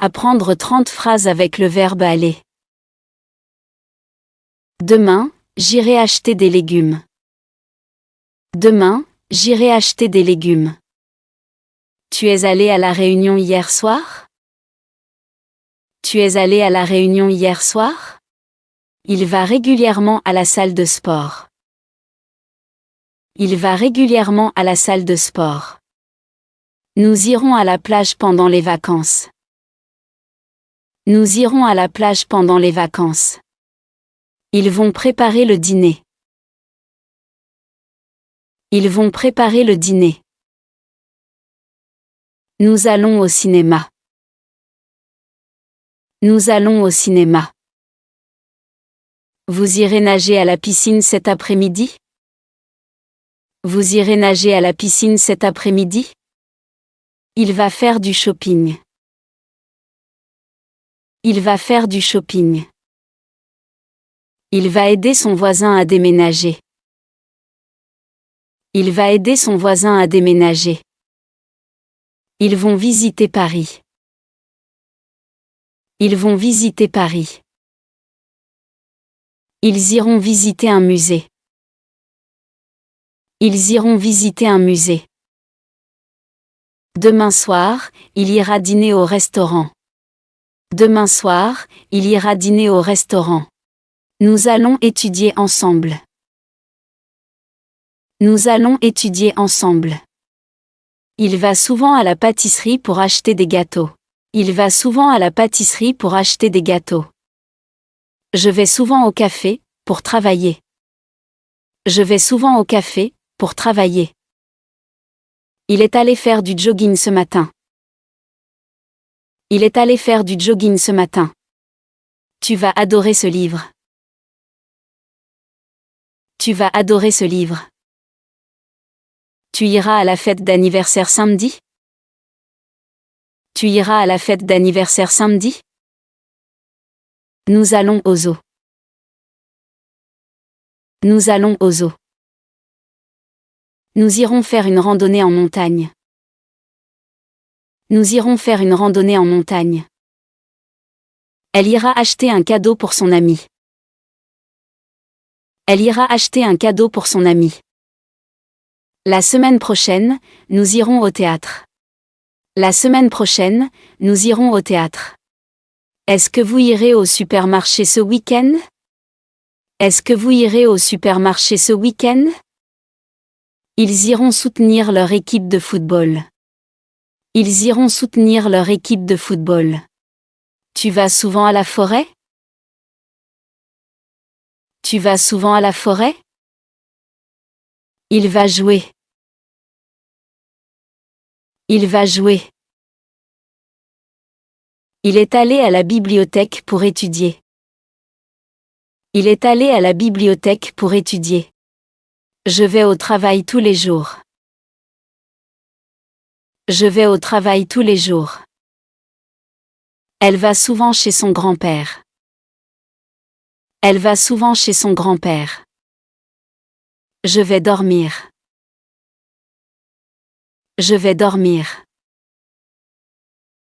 Apprendre 30 phrases avec le verbe aller. Demain, j'irai acheter des légumes. Demain, j'irai acheter des légumes. Tu es allé à la réunion hier soir? Tu es allé à la réunion hier soir? Il va régulièrement à la salle de sport. Il va régulièrement à la salle de sport. Nous irons à la plage pendant les vacances. Nous irons à la plage pendant les vacances. Ils vont préparer le dîner. Ils vont préparer le dîner. Nous allons au cinéma. Nous allons au cinéma. Vous irez nager à la piscine cet après-midi? Vous irez nager à la piscine cet après-midi? Il va faire du shopping. Il va faire du shopping. Il va aider son voisin à déménager. Il va aider son voisin à déménager. Ils vont visiter Paris. Ils vont visiter Paris. Ils iront visiter un musée. Ils iront visiter un musée. Demain soir, il ira dîner au restaurant. Demain soir, il ira dîner au restaurant. Nous allons étudier ensemble. Nous allons étudier ensemble. Il va souvent à la pâtisserie pour acheter des gâteaux. Il va souvent à la pâtisserie pour acheter des gâteaux. Je vais souvent au café, pour travailler. Je vais souvent au café, pour travailler. Il est allé faire du jogging ce matin. Il est allé faire du jogging ce matin. Tu vas adorer ce livre. Tu vas adorer ce livre. Tu iras à la fête d'anniversaire samedi? Tu iras à la fête d'anniversaire samedi? Nous allons au zoo. Nous allons au zoo. Nous irons faire une randonnée en montagne. Nous irons faire une randonnée en montagne. Elle ira acheter un cadeau pour son ami. Elle ira acheter un cadeau pour son ami. La semaine prochaine, nous irons au théâtre. La semaine prochaine, nous irons au théâtre. Est-ce que vous irez au supermarché ce week-end? Est-ce que vous irez au supermarché ce week-end? Ils iront soutenir leur équipe de football. Ils iront soutenir leur équipe de football. Tu vas souvent à la forêt? Tu vas souvent à la forêt? Il va jouer. Il va jouer. Il est allé à la bibliothèque pour étudier. Il est allé à la bibliothèque pour étudier. Je vais au travail tous les jours. Je vais au travail tous les jours. Elle va souvent chez son grand-père. Elle va souvent chez son grand-père. Je vais dormir. Je vais dormir.